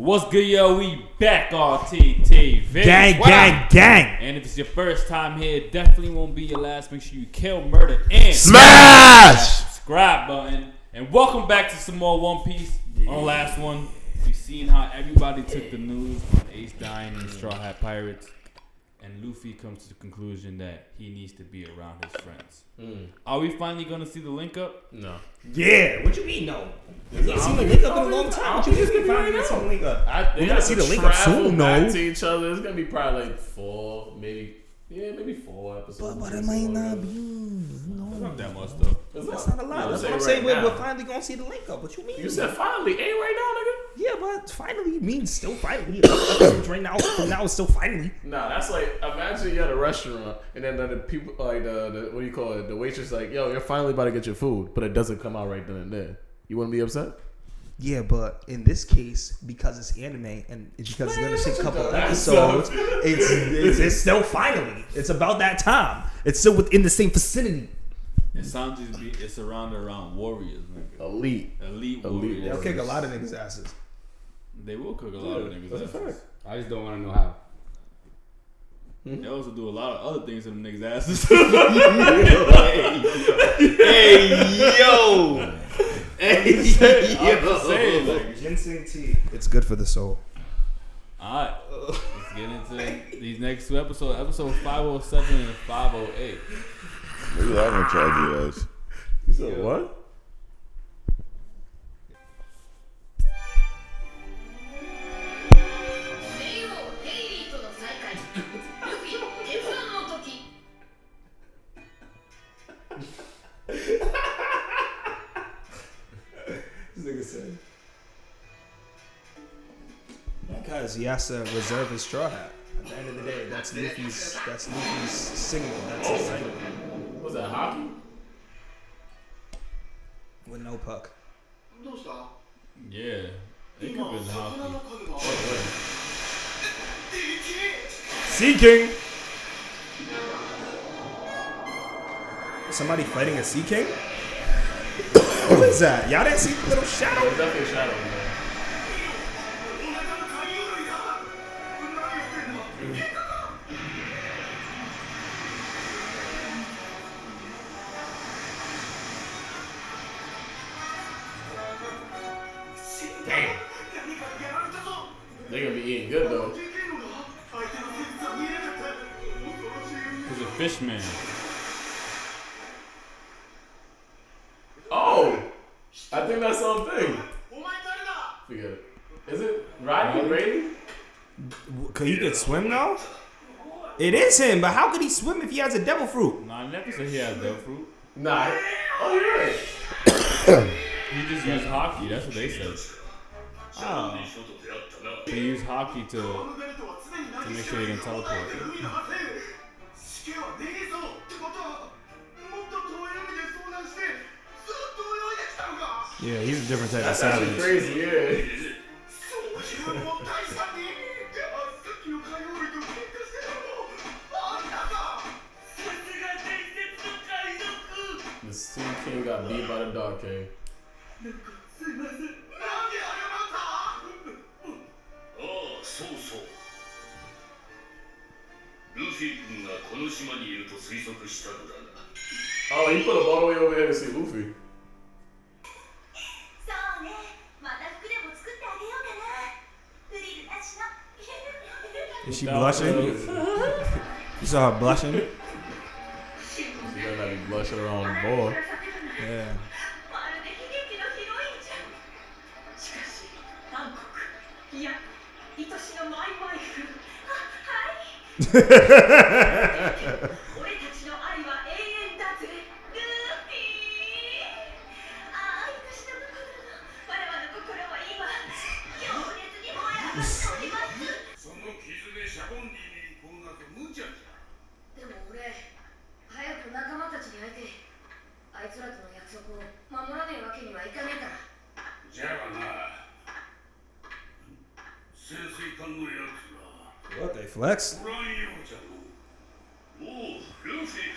What's good, yo? We back on TTV. Gang. And if it's your first time here, it definitely won't be your last. Make sure you kill, murder, and smash that subscribe button. And welcome back to some more One Piece. On the last one, we seen how everybody took the news on Ace dying and Straw Hat Pirates. And Luffy comes to the conclusion that he needs to be around his friends. Are we finally going to see the link up? No. Yeah, what you mean no? We ain't seen the link up in a long time. What you mean we finally gonna see the link up? We're gonna see the link up soon, no? To each other, it's gonna be probably like 4, maybe 4 episodes. But it might not be. No, It's not that much though. that's not a lot. That's what I'm saying. We're finally gonna see the link up. What you mean? You said finally, ain't right now, nigga. Yeah, but finally means still finally. Episodes right now, from now, it's still finally. Nah, that's like, imagine you're at a restaurant and then the people, like the what do you call it? The waitress like, yo, you're finally about to get your food, but it doesn't come out right then and there. You wouldn't be upset? Yeah, but in this case, because it's anime and because it's gonna take a couple episodes, it's still finally. It's about that time. It's still within the same vicinity. It sounds it's surrounded around warriors, nigga. Elite warriors. They'll kick a lot of niggas' asses. They will cook a lot of niggas' asses. I just don't want to know how. They also do a lot of other things to them niggas' asses. Hey, yo. I'm just saying, like, Ginseng tea. It's good for the soul. alright, let's get into these next two episodes. Episode 507 and 508. Maybe I'm gonna charge you guys. You said what? This nigga said. Because he has to reserve his straw hat. At the end of the day, that's Luffy's signal. That's his signal. Was that hockey? With no puck. Yeah, it could have been hockey. Sea King! Somebody fighting a Sea King? Who is that? Y'all didn't see the little shadow? It's definitely a shadow, man. Damn. They gonna be eating good though. He's a fishman. Oh! I think that's something. Forget it. Is it Rodney Brady? Cause he could swim now? It is him, but how could he swim if he has a devil fruit? Nah, I never said he had devil fruit. Nah. Oh, you're right. He just used hockey. That's what they said. Oh. He used hockey to make sure he can teleport. Yeah, he's a different type That's of savage. actually crazy, yeah. The Sea King got beat by the Dog King. そうそうルフィ君がこの島にいると推測したのだが Oh, he put him all the way over here to see Luffy. Is she blushing? You saw her blushing? She better not be blushing around the boy. Yeah. What, they flex? おうルフィ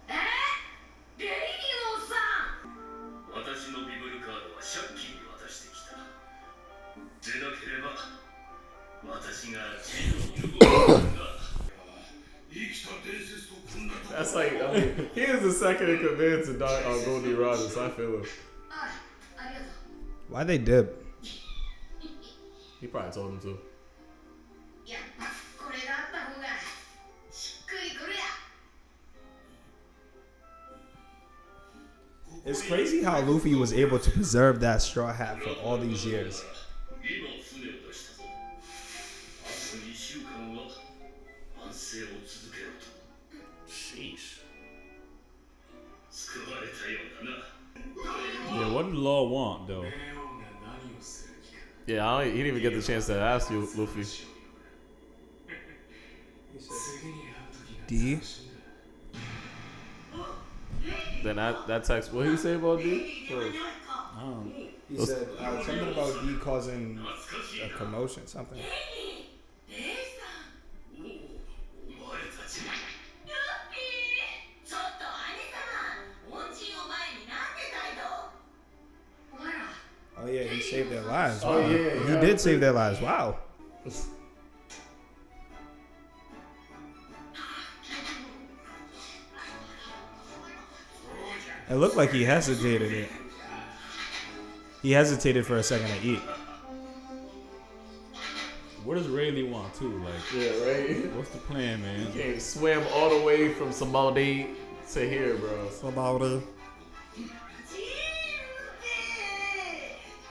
かレイディオさん私のビブルカードは借金に渡してきたでなければ the second in command to Goldie Roger, so I feel him. ありがとう Why they dip? He probably told him to. やっぱこれがあった方がしっくりくるや It's crazy how Luffy was able to preserve that straw hat for all these years. 今船を出したぞ。あと2週間は安静を続けろと。Sheesh. 救われたようだな。 Yeah, what did Law want though? Yeah, he didn't even get the chance to ask you, Luffy. D? Then that text, what did he say about D? He said something about D causing a commotion, something. レイさんお前たち。ルフィちょっと兄様恩人を前になんで態度お前ら Oh yeah, he saved their lives. Oh, Wow. yeah, He yeah. did save their lives. Wow. It looked like he hesitated it. He hesitated for a second to eat. What does Rayleigh want too? Like, Yeah, right? what's the plan, man? He came swam all the way from Somalia to here, bro.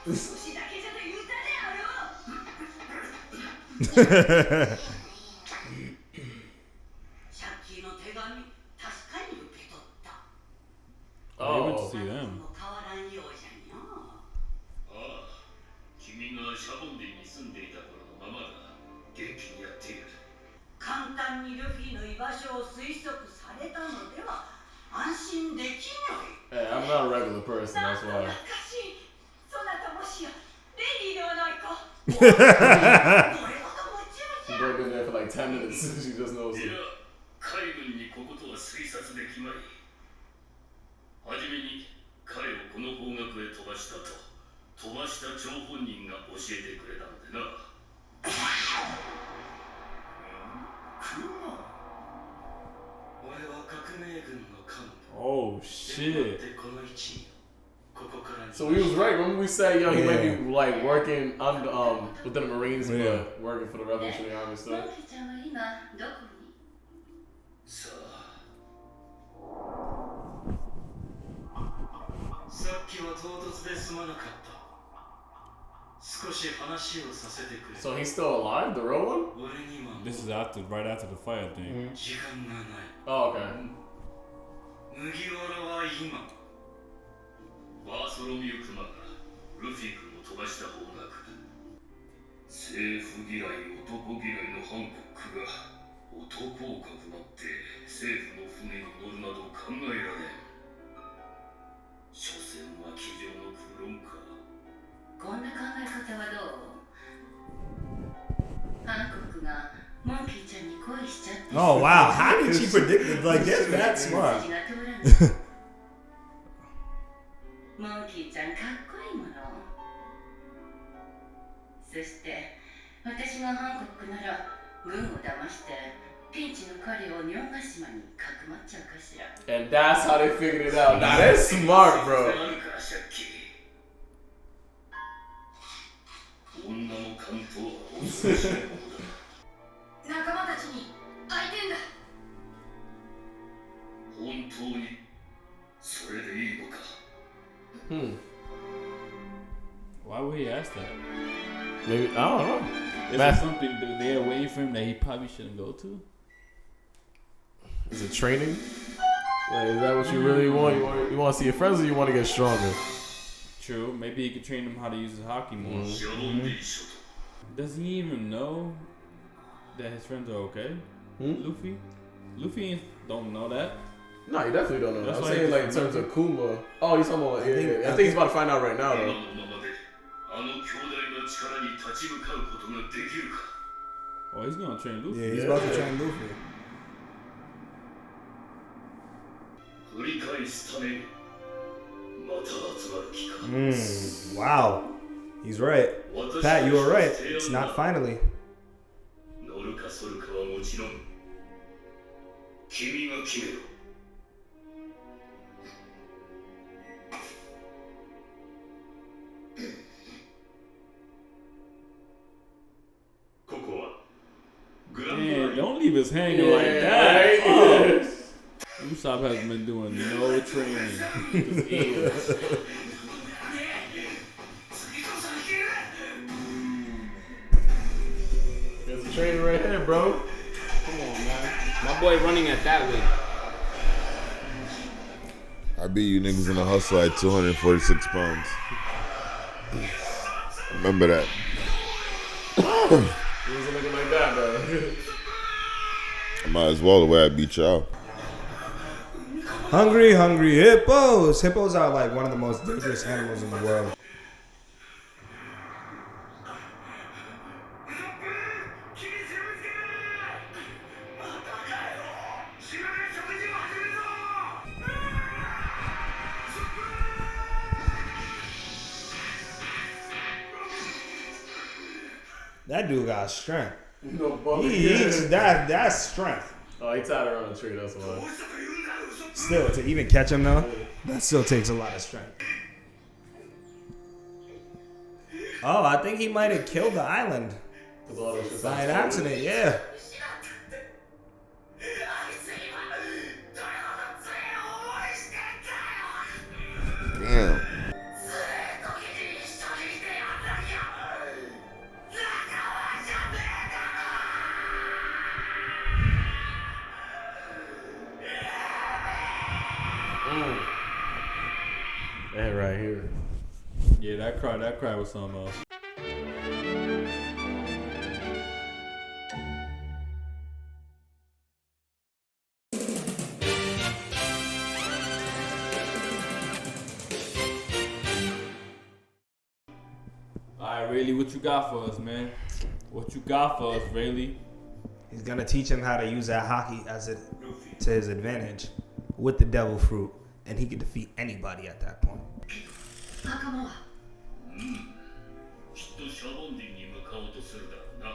少しだけじゃと言うたであろうさっきの手紙確かに受け取った Oh, you went to Oh. see them. もう変わらんようじゃにゃああ、君がシャボンディに住んでいた頃のままだ。元気にやっている。簡単にルフィの居場所を推測されたのでは安心できない Hey, I'm not a regular person, なん that's と why. 懐かしいそなたもしやレディーではないかどれほどもち She ろんじゃ broke in there for like 10 minutes. She just knows いや it.、海軍にこことは推察できまい。はじめに彼をこの方角へ飛ばしたと、飛ばした張本人が教えてくれたのでな。俺は革命軍の幹部。 Oh で shit. この位置にここからに So he was right. Remember we said, yo, he might Yeah. be like working on within the Marines, Yeah. but working for the Revolutionary Army モ still. ンキちゃんは今どこにさあ、さっきは唐突ですまなかった。少し話をさせてくれ。 So he's still alive, the real one? 俺にはもう This is right after the fire thing. 時間がない。 Oh, okay. 麦わらは今、バーソロミュークマがルフィ君を飛ばした方角。政府嫌い、男嫌いのハンコックが男をかくまって政府の船に乗るなど考えられん。所詮は机上の空論か。こんな考え方はどうハンコックがモンキーちゃんに恋しちゃって Oh wow, how did she predict it like this? That's 筋 smart. が通らないモンキーちゃんかっこいいものそして私がハンコックなら軍を騙してピンチの彼をニョンガ島にかくまっちゃうかしら And that's how they figured it out. Now that's smart, bro. なんかさっき女の関東は恐ろしいものだ。仲間たちに会いてんだ本当にそれでいいのか。 Hmm. Why would he ask that? Maybe, I don't know. Is Matt- it something that they're waiting for him that he probably shouldn't go to? Is it training? Like, is that what you really want? You want to see your friends or you want to get stronger? True. Maybe he could train him how to use his hockey more. シャボンディ諸島。 Does he even know that his friends are okay? Luffy? Luffy don't know that. No, you definitely don't know. That's I'm why saying he like in terms of Kuma. Oh, you're talking about yeah. I think he's about to find out right now 今 though. のままであの強大な力に立ち向かうことができるか。 Oh, he's gonna train Luffy. Yeah, he's about to train Luffy. 繰り返すためにまた集まる気か。 Wow. He's right. Pat, you were right. It's not finally. 乗るか反るかはもちろん君が決めろ。don't leave us hanging like Yeah, that. right? Oh. Usopp hasn't been doing no training. Just eating. There's a train right here, bro. Come on, man. My boy running at that way. I beat you niggas in a hustle at 246 pounds. Remember that. He wasn't looking like that, though. I might as well the way I beat y'all. Hungry hippos. Hippos are like one of the most dangerous animals in the world. That dude got strength. No bucket. That's strength. Oh, he tied her on a tree, that's why. Still, to even catch him though, that still takes a lot of strength. Oh, I think he might have killed the island by an accident. Yeah. Damn. That right here. Yeah, that cry was something else. Alright, Rayleigh, what you got for us, man? What you got for us, Rayleigh? He's gonna teach him how to use that hockey to his advantage with the devil fruit, and he can defeat anybody at that point. 仲間はきっとシャボンディに向かおうとするだろうな。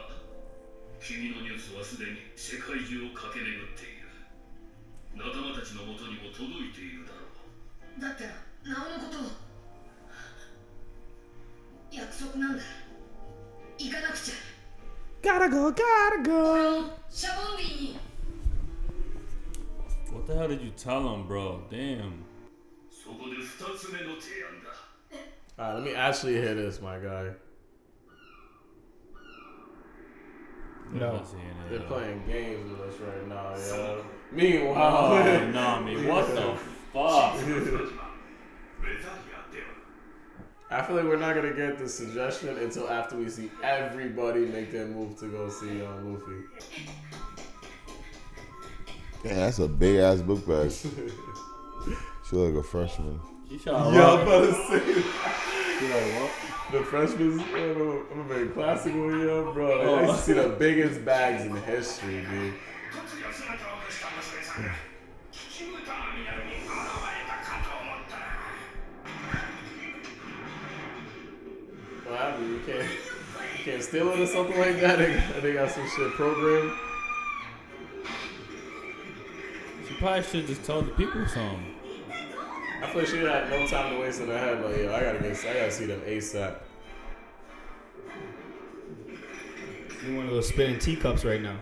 君のニュースはすでに世界中を駆け巡っている。仲間たちのもとにも届いているだろう。だったらなおのことを約束なんだ。行かなくちゃ。 Gotta go. シャボンディに What the hell did you tell him, bro? Damn. そこで2つ目の提案だ。 Alright, let me actually hear this, my guy. No. They're playing games with us right now, yo. Oh, Meanwhile, nah, man. What the fuck? I feel like we're not gonna get the suggestion until after we see everybody make their move to go see Luffy. Damn, that's a big ass book bag. She look like a freshman. He shot Yeah, I'm rock. about to say He like, what? the freshmen. I'm a very classical here, bro. I used to see the biggest bags in history, dude. What happened? You can't steal it or something like that. They got some shit programmed. She probably should just tell the people something. I feel like she had no time to waste in her head. Like, yo, I gotta see them ASAP. You're one of those spinning teacups right now.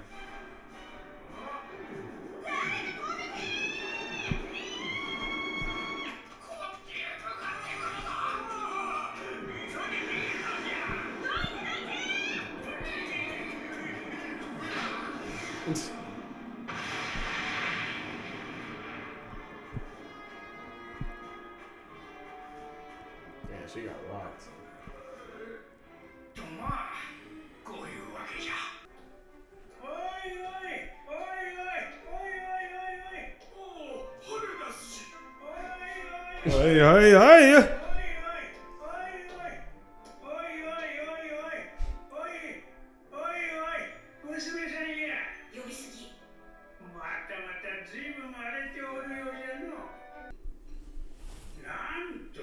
Man, she got rocked. とまあ、こういうわけじゃ。おいおい、おいおい、おいおいおいおい。おお、骨だし。おいおい。 Hey, hey, hey. 呼びすぎ。またずいぶん荒れておるようじゃの。なんと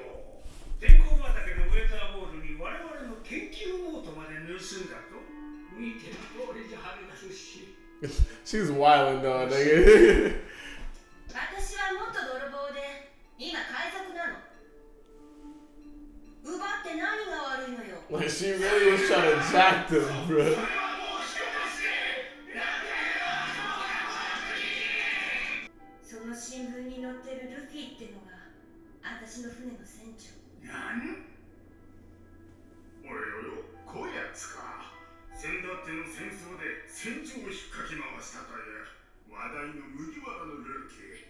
天候畑のウェザーボールに我々の研究ノートまで盗んだと。見てる通りじゃはめ出すし。 She's wildin' though, nigga. 私は元泥棒で今海賊なの。奪って何が悪いのよ。 Like, she really was trying to jack them, bro. 私の船の船長。何？おいおよ、こやつか。先だっての戦争で船長を引っかき回したという話題の麦わらのルーキー。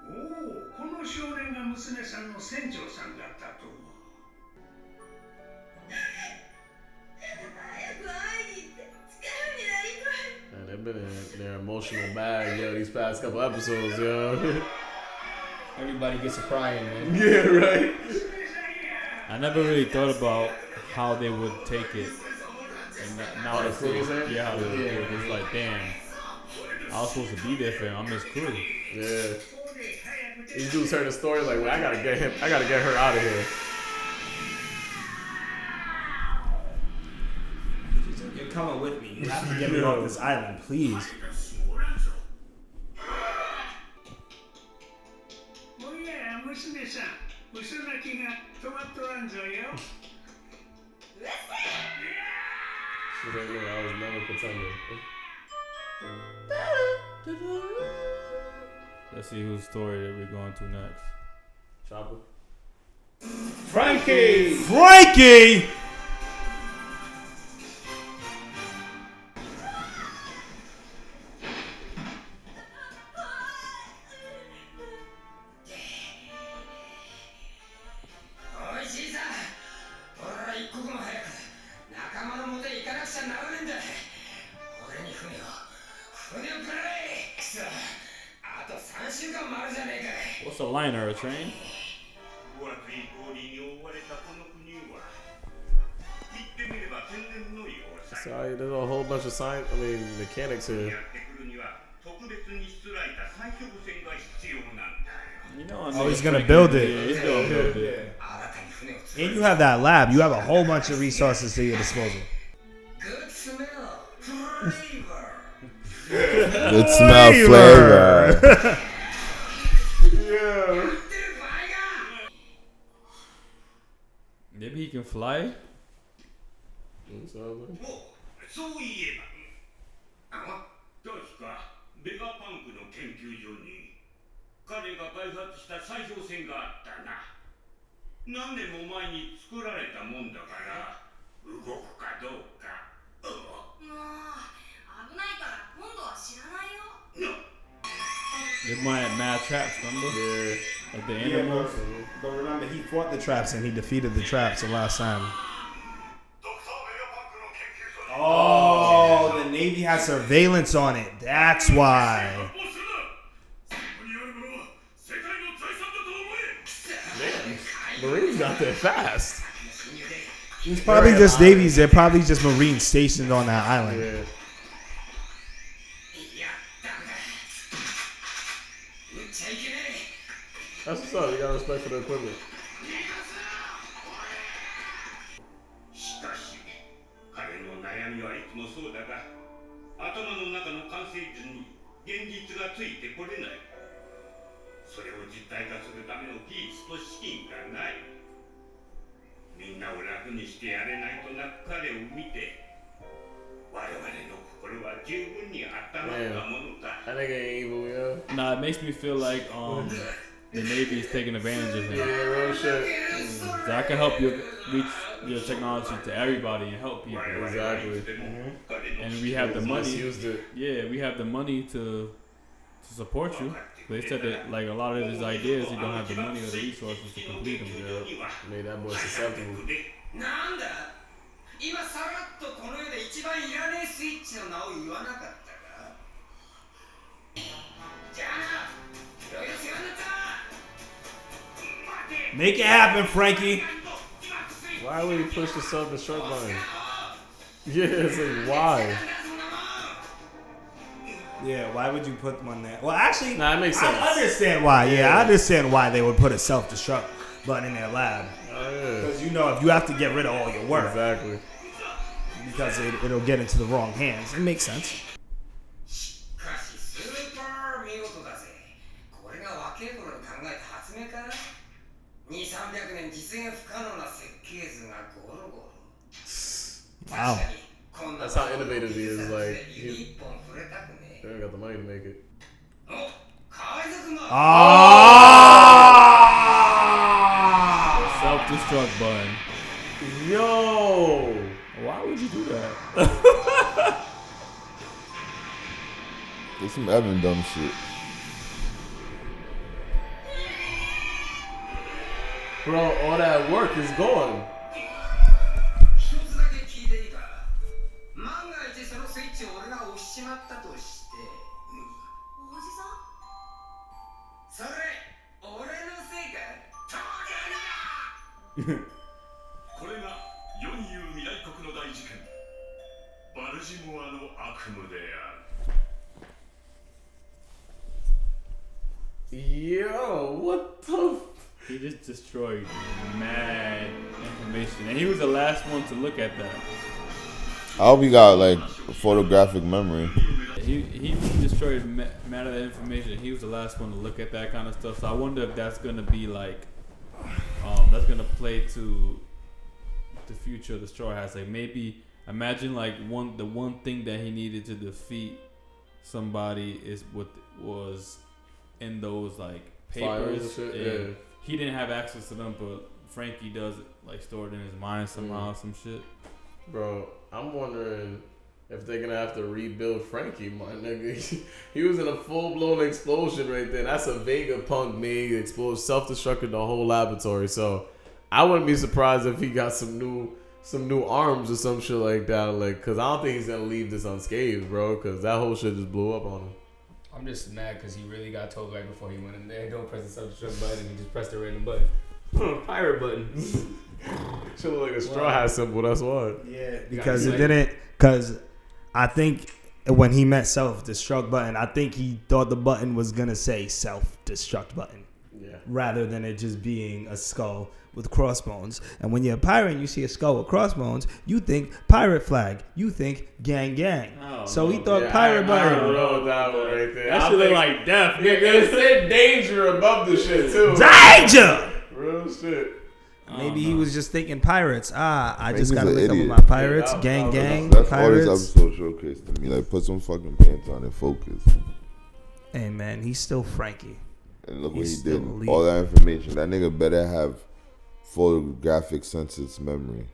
おお、この少年が娘さんの船長さんだったとは。早く会いに行って力になりたい。 Man, they've been in their emotional bag, yo, these past couple episodes, yo. Everybody gets a crying, man. Yeah, right. I never really thought about how they would take it. And now the it's crew, you saying? yeah, it's like, damn, I was supposed to be there for him. I'm his crew. Yeah. These dudes heard the story like, well, I gotta get her out of here. You're coming with me. You have to get me off this island, please. おや、娘さん、嘘泣きが止まっとらんぞよ。She's like, yeah, I was never pretending. Let's see whose story that we're going to next. Chopper. Franky! Franky! What's a liner, a train? Sorry, there's a whole bunch of mechanics here. You know, Oh, he's gonna build it. Yeah, he's gonna build it. And you have that lab. You have a whole bunch of resources to your disposal. Good smell, flavor. Good smell, flavor. Maybe he can fly. そういえば、確かベガパンクの研究所に彼が開発した砕氷船があったな。何年も前に作られたもんだから動くかどうか。もう危ないから今度は知らないよ。 They might have mad traps, remember? Yeah. Like the animals. But remember, he fought the traps and he defeated the traps the last time. Oh, the Navy has surveillance on it. That's why. Marines got there fast. It's probably just Navy's. They're probably just Marines stationed on that island. Yeah. That's what's up. You got respect for the equipment. しかし彼の悩みはいつもそうだが、頭の中の完成図に現実がついてこれない。それを実体化するための技術と資金がない。みんなを楽にしてやれないと泣く彼を見て、我々の心は十分に温まったものか。 That nigga ain't evil, yo. Nah, it makes me feel like the Navy is taking advantage of him. Yeah, real shit. So I can help you reach your technology to everybody and help people. Exactly. And we have the money. Misused it. Yeah, we have the money to support you. They said that like a lot of his ideas, he don't have the money or the resources to complete them. Made that boy susceptible. なんだ今さらっとこの世で一番いらねえスイッチの名を言わなかったか。じゃあな、いろいろ世話になった。 Make it happen, Franky. Why would he push the self-destruct button? Yeah, it's like, why? Yeah, why would you put one there? Well, actually, Nah, it makes sense. I understand why. Yeah, I understand why they would put a self-destruct button in their lab. Oh, yeah. Because you know, if you have to get rid of all your work, Exactly. because it'll get into the wrong hands. It makes sense. しかしスーパー見事だぜ。これが若い頃に考えた発明か？2、300年実現不可能な設計図がゴロゴロ。 Wow. 確かにこんな That's how innovative he is, like, 指一本触れたくねえ。 They got the money to make it. お、海賊が。Ah! self-destruct button. Yo. Why would you do that? There's some Evan dumb shit. Bro, all that work is gone. 一つだけ聞いていいか。万が一そのスイッチを俺が押しちまったとして、おじさんそれ俺のせいか。当然だ。これが世に言う未来国の大事件バルジモアの悪夢である。 Yo, what the? He just destroyed mad information, and he was the last one to look at that. I hope he got like a photographic memory. He destroyed mad of that information. He was the last one to look at that kind of stuff. So I wonder if that's gonna be like, that's gonna play to the future of the Straw Hats. Like maybe imagine like the one thing that he needed to defeat somebody is what was in those like papers. Shit, and yeah. he didn't have access to them, but Franky does it, like stored in his mind somehow, some shit. Bro, I'm wondering if they're gonna have to rebuild Franky, my nigga. He was in a full-blown explosion right there. That's a Vegapunk made explosion, self-destructed the whole laboratory. So I wouldn't be surprised if he got some new arms or some shit like that. Like, cause I don't think he's gonna leave this unscathed, bro. Cause that whole shit just blew up on him. I'm just mad because he really got told right before he went in there, don't press the self-destruct button, and he just pressed the random button. Pirate button. Should look like a straw hat symbol. That's why. Yeah, because it didn't. Because I think when he meant self-destruct button, I think he thought the button was gonna say self-destruct button, rather than it just being a skull with crossbones. And when you're a pirate and you see a skull with crossbones, you think pirate flag. You think gang gang. Oh, so he no. thought pirate I button. don't know that one right there. That shit look like death, Nigga, it said danger above the shit too. Danger. Real shit. Maybe he was just thinking pirates. I just he's gotta an link up with idiot. my pirates. Yeah, gang gang. That's all Pirates. this episode showcased to me. Like, put some fucking pants on and focus. Hey man, he's still Franky. And look what He's he did. still elite. All that information. That nigga better have photographic senses memory.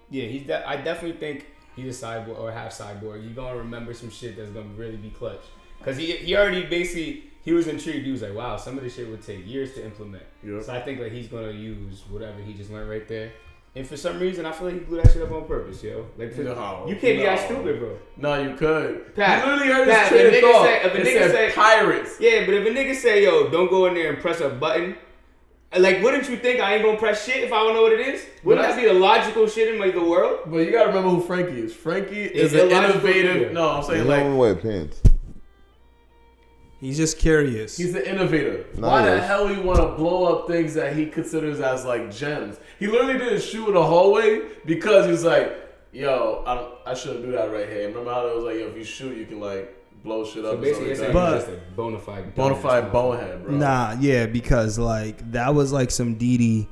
Yeah, I definitely think he's a cyborg or half cyborg. You're gonna remember some shit that's gonna really be clutch. Cause he already basically he was intrigued. He was like, wow, some of this shit would take years to implement. Yep. So I think like he's gonna use whatever he just learned right there. And for some reason, I feel like he blew that shit up on purpose, yo. Like, you can't be that stupid, bro. No, you could. Pat, you literally heard Pat, his train of thought. if a It nigga said say pirates. Yeah, but if a nigga say, yo, don't go in there and press a button, like, wouldn't you think I ain't gonna press shit if I don't know what it is? Wouldn't that be the logical shit in like the world? But you gotta remember who Franky is. Franky is It's an illogical innovative. figure. No, I'm saying He like don't wear pants. He's just curious. he's the innovator. No, Why he the is. hell he want to blow up things that he considers as like gems? He literally didn't shoot in the hallway because he's like, yo, I shouldn't do that right here. Remember how it was like, yo, if you shoot, you can like blow shit up. So basically, or you're saying something he's like just a bona fide bonehead, bro. Nah, yeah, because like that was like some DD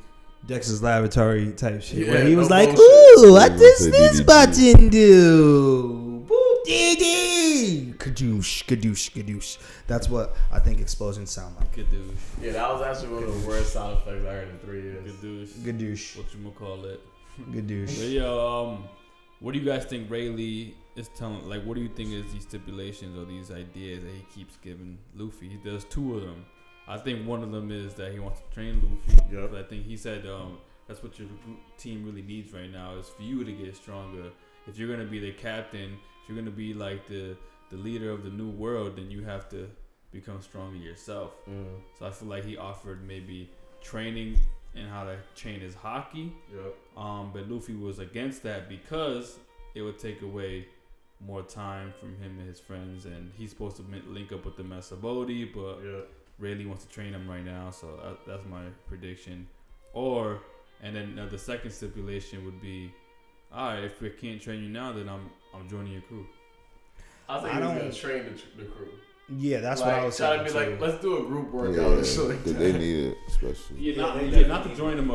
Dexter's Laboratory type shit. Yeah, where he was no like, bullshit. ooh, what Yeah, does say this DDG. button do? Boop DD. Kadoosh, kadoosh, kadoosh. That's what I think explosions sound like. Gadoosh. Yeah, that was actually one of the worst sound effects I heard in 3 years. Gadoosh. Gadoosh, Whatchamacallit. gadoosh. But yo, what do you guys think Rayleigh is telling? Like, what do you think is these stipulations or these ideas that he keeps giving Luffy? There's two of them. I think one of them is that he wants to train Luffy. Yep. But I think he said that's what your team really needs right now is for you to get stronger. If you're gonna be the captain, if you're gonna be like the leader of the new world, then you have to become stronger yourself. So I feel like he offered maybe training and how to train his hockey. Yep. But Luffy was against that because it would take away more time from him and his friends, and he's supposed to link up with the Masabodi, but Rayleigh wants to train him right now, so that's my prediction. And then the second stipulation would be, all right, if we can't train you now, then I'm joining your crew. I think I he's don't- gonna train the crew. Yeah, that's like, what I was trying saying. to be like, too. let's do a group workout Yeah, and shit like because that. they need it, especially. Yeah, not to join him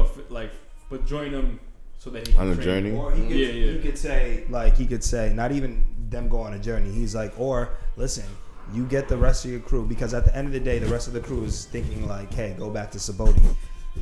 but join him so that he can On a train. journey? Or he could, Yeah. he could say, like, he could say, not even them go on a journey. He's like, or listen, you get the rest of your crew, because at the end of the day, the rest of the crew is thinking like, hey, go back to Saboti.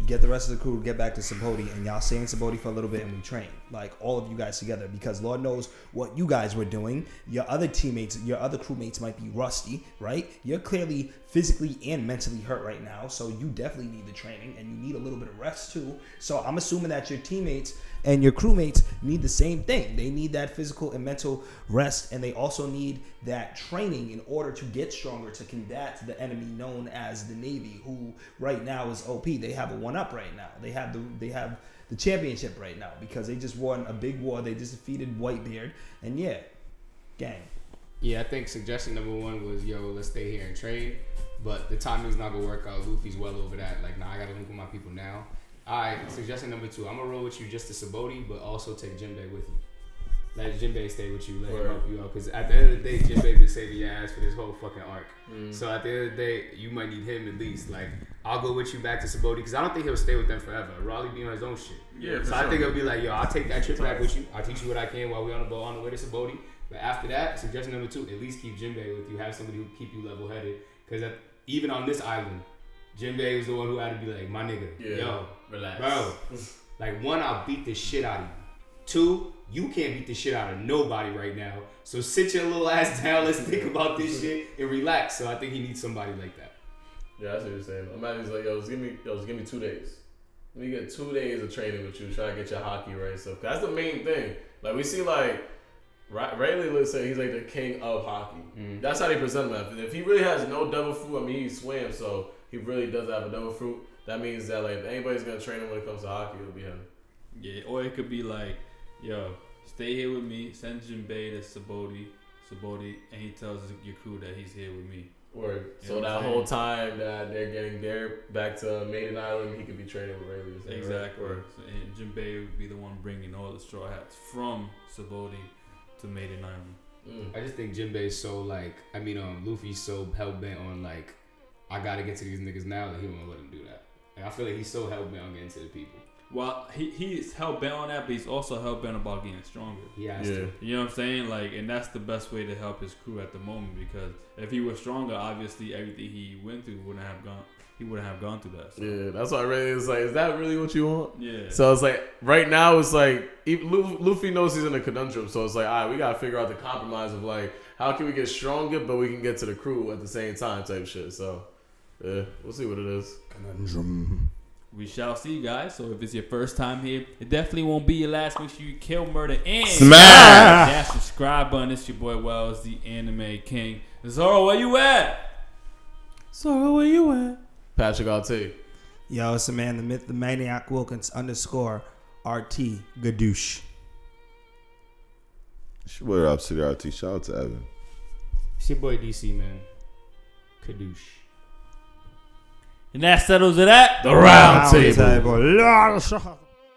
get the rest of the crew, get back to Subodhi, and y'all stay in Subodhi for a little bit and we train. Like, all of you guys together, because Lord knows what you guys were doing. Your other teammates, your other crewmates might be rusty, right? You're clearly physically and mentally hurt right now, so you definitely need the training, and you need a little bit of rest too. So I'm assuming that your teammates and your crewmates need the same thing. They need that physical and mental rest, and they also need that training in order to get stronger, to combat the enemy known as the Navy, who right now is OP. They have a one-up right now. They have the championship right now because they just won a big war. They just defeated Whitebeard, and yeah, gang. Yeah, I think suggestion number 1 was, yo, let's stay here and train. But the timing's not gonna work out. Luffy's well over that. Like, nah, I gotta link with my people now. Alright, suggestion number 2. I'm gonna roll with you just to Subodhi, but also take Jinbei with you. Let Jinbei stay with you, let him help you out. Because at the end of the day, Jinbei been saving your ass for this whole fucking arc. So at the end of the day, you might need him at least. Like, I'll go with you back to Subodhi because I don't think he'll stay with them forever. Raleigh be on his own shit. Yeah, so I think it'll be like, yo, I'll take that trip back with you. I'll teach you what I can while we're on the boat on the way to Subodhi. But after that, suggestion number 2, at least keep Jinbei with you. Have somebody who keep you level headed. Because even on this island, Jinbei was the one who had to be like, my nigga, yo, relax, bro. Like, 1, I'll beat the shit out of you. 2, you can't beat the shit out of nobody right now. So sit your little ass down. Let's think about this shit and relax. So I think he needs somebody like that. Yeah, that's what you're saying. Imagine he's like, yo, just give me 2 days. Let me get 2 days of training with you, try to get your hockey right stuff. That's the main thing. Like, we see like Rayleigh, let's say he's like the king of hockey. That's how they present him. If he really has no devil fruit, I mean, he swam, so he really does have a devil fruit. That means that like if anybody's gonna train him when it comes to hockey, it'll be him. Yeah, or it could be like, yo, stay here with me, send Jinbei to Subodhi, and he tells your crew that he's here with me. Word. You So that whole time that they're getting there back to Maiden Island, he could be training with Rayleigh. Exactly. Right? So, and Jinbei would be the one bringing all the straw hats from Subodhi to Maiden Island. I just think Jinbei's so like, Luffy's so hell-bent on like, I gotta get to these niggas now that he won't let him do that. Like, I feel like he's so hell-bent on getting to the people. Well, he's hell-bent on that, but he's also hell-bent about getting stronger. He has to. You know what I'm saying? Like, and that's the best way to help his crew at the moment, because if he was stronger, obviously everything he went through wouldn't have gone through that. So. Yeah, that's why Rayleigh is like, is that really what you want? Yeah. So it's like, right now it's like, Luffy knows he's in a conundrum, so it's like, all right, we gotta figure out the compromise of like, how can we get stronger, but we can get to the crew at the same time type shit. So, yeah, we'll see what it is. Conundrum. We shall see, guys. So if it's your first time here, it definitely won't be your last. Make sure you kill, murder, and smash that subscribe button. It's your boy Wells, the Anime King. Zoro, where you at? Zoro, where you at? Patricrt. Yo, it's the man, the myth, the maniac Wilkins _ RT Gadoosh. It's your boy Robcityrt. Shout out to Evan. It's your boy DC, man. Kadoosh. And that settles it at the round table. Table.